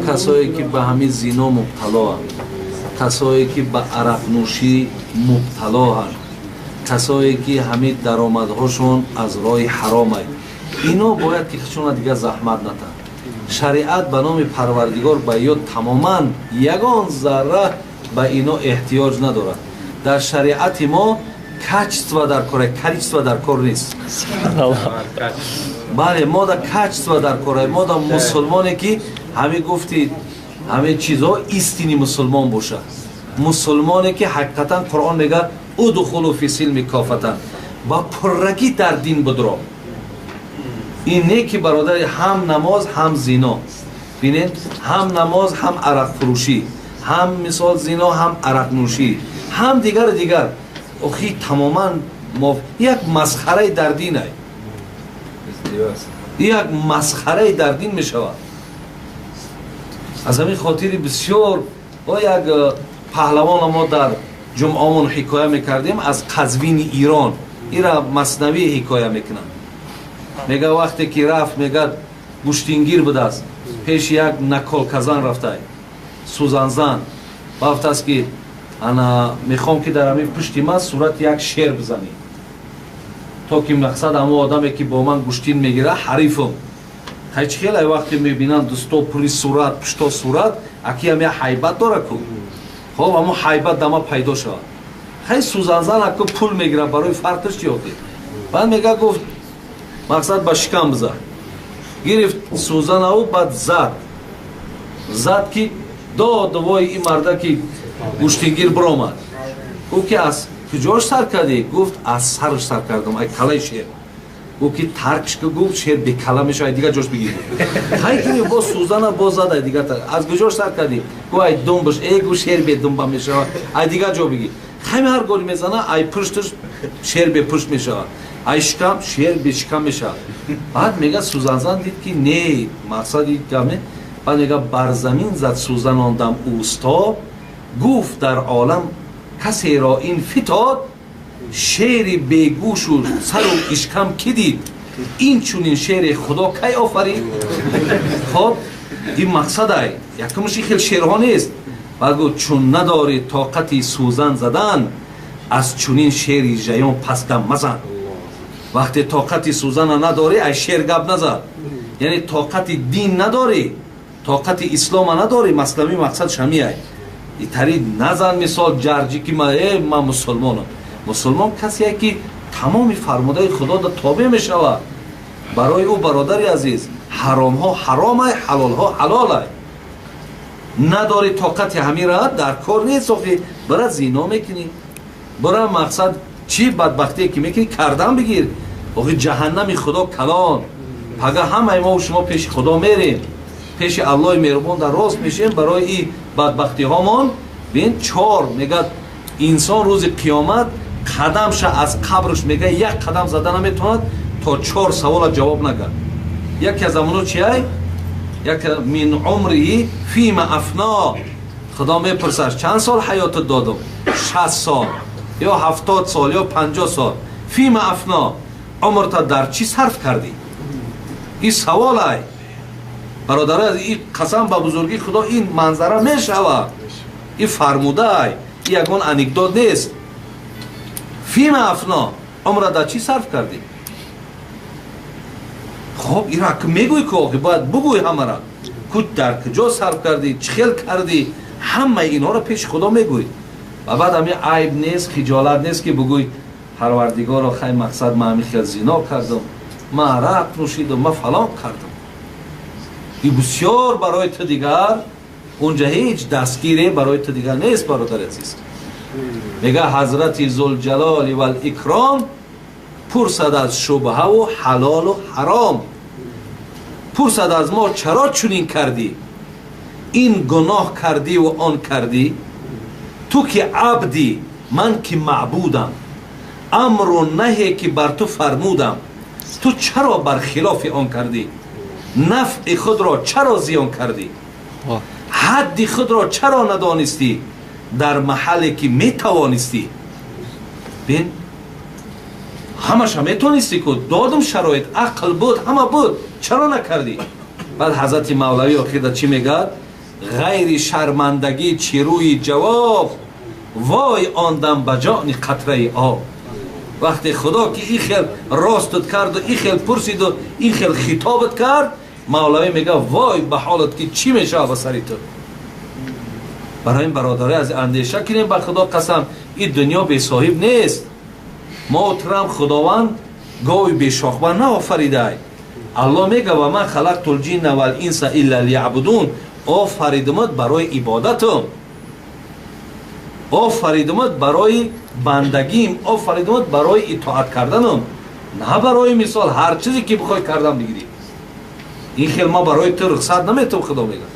کسایی که به همین زنا مبتلا هستند، کسایی که به عرق نوشی مبتلا هستند، کسایی که همین درآمدهاشون از راه حرام است، اینا باید که خودشون دیگه زحمت ندن. شریعت به نام پروردگار به یاد تماما یگان ذره به اینا احتیاج نداره. در شریعت ما کچتوا در کار، کچتوا در کار نیست. بله، ما در کچتوا در کار، ما در مسلمانی که همه گفتید همه چیزها ایستینی مسلمان باشه، مسلمانی که حقیقتا قرآن میگه ادخلوا فی السلم کافتا، با پرگی در دین بدرو. اینه که برادر هم نماز هم زنا، ببینید هم نماز هم عرق فروشی، هم مثال زنا هم عرق نوشی، هم دیگر اخی تماما یک مسخره در دین است، یک مسخره در دین می شود. از همین خاطر بسیار با یک پهلوان ما در جمعهمون حکایه میکردیم از قزوین ایران، ایرا مثنوی حکایه میکنم. میگه وقتی که رفت میگه گوشتینگیر بوده است، پیش یک نکال کزن رفته سوزنزن گفته است که انا میخوام که در همین پشتی من صورت یک شیر بزنی تا که مقصد همه آدمی که با من گوشتین میگیره حریفم. هیچ خیلی وقتی میبینن دستا پولی صورت پشتا صورت اکی همه حیبت داره که خب همه حیبت دمه پیدا شد. خیلی سوزنزن اکو پول میگیره برای فرقش چی ہوتی؟ بعد میگه گفت مقصد با شکم بزن. گرفت سوزن او بعد زد که دوای این مرده که گوشتینگیر برآمد. او که از کجاش سر کردی؟ گفت از سرش سر کردم، ای کلای شیر. او که ترکش که گفت شیر به کلا میشه، ای دیگه جاش بگیر. خیلی که با سوزن باز زد، ای دیگه از کجاش سر کردی؟ گفت ای دنبش، ای گو شیر به دنبا میشه، ای دیگه جا بگیر. خیلی هر گل میزنه، ای پشتش شیر به پشت میشه، ای شکم شیر به شکم میشه. بعد میگه سوزنزن دید که نه مقصد دید کمه. بعد میگه بر زمین زد سوزن آندم اوستا، گفت در عالم کسی را این فتاد، شیر بیگوش و سر و اشکم کی دید، این چونین شیر خدا کی آفرید. خب این مقصد ای یکمشی خیلی شیرها نیست. بعد گفت چون نداری طاقتی سوزن زدن، از چونین شیری جیان پس دم مزن. وقتی طاقتی سوزن نداری ای شیر گب نزد، یعنی طاقت دین نداری، طاقت اسلام نداری. مسلمی مقصد شمی ای ایتری نزن مثال جرجی که من مسلمانم. مسلمان کسی است که تمام فرموده خدا را تابع می شود. برای او برادری عزیز حرام ها حرام است، حلال ها حلال است. نداری طاقت همین را در کار نیست، برای زنا میکنی، برای مقصد چی بدبختی که میکنی کردن بگیر. جهنم خدا کلان پگه همه ما و شما پیش خدا میریم، پیش الله مهربان در راست میشیم برای این بدبختی هامان. ببین چهار میگه انسان روز قیامت قدمش از قبرش میگه یک قدم زدن نمیتوند تا 4 سوال جواب نگه. یکی از امونو چیه؟ یک من عمری فیم افنا، خدا میپرسش چند سال حیات دادم؟ 60 سال یا 70 سال یا 50 سال. فیم افنا، عمرت در چی صرف کردی؟ این سوال ای برادر از این قسم به بزرگی خدا این منظره میشوه، این فرموده ای، این یکون انکدوت نیست. فیم افنا، عمرت در چی صرف کردی؟ خب این را که میگوی که باید بگوی همه را که در کجا صرف کردی، چه خیل کردی، همه اینها را پیش خدا میگوی. و بعد همین عیب نیست، خجالت نیست که بگوی پروردگار را خیلی مقصد من همین خیل زنا کردم، من عرق نوشیدم، من فلان کردم. این بسیار برای تو دیگر اونجا هیچ دستگیری برای تو دیگر نیست برادر عزیز. میگه حضرت ذوالجلال و الاکرام پرسد از شبهه و حلال و حرام، پرسد از ما چرا چنین کردی، این گناه کردی و آن کردی، تو که عبدی من که معبودم، امر و نهی که بر تو فرمودم، تو چرا برخلاف آن کردی، نفع خود را چرا زیان کردی، حد خود را چرا ندانستی در محلی که می توانستی. بین همش هم میتونستی که دادم شرایط عقل بود همه بود، چرا نکردی؟ بعد حضرت مولوی عقیده چی میگه؟ غیر شرمندگی چیروی جواب، وای آن دم بجان قطره آب. وقتی خدا که این خیل راستت کرد و این خیل پرسید و این خیل خطابت کرد، مولوی میگه وای به حالت که چی میشه به سری تو. برای این برادره از اندیشه کنیم، به خدا قسم این دنیا بی صاحب نیست. محترم خداوند گاوی بی شاخبر نآفریده. الله میگه و من خلقت الجن والانس الا لیعبدون، آفریدمت برای عبادتم، آفریدمت برای بندگیم، آفریدمت برای اطاعت کردنم، نه برای مثال هر چیزی که بخوای کردم بگیری. این خیلی ما برای تو رخصت نمیتم. خدا میگه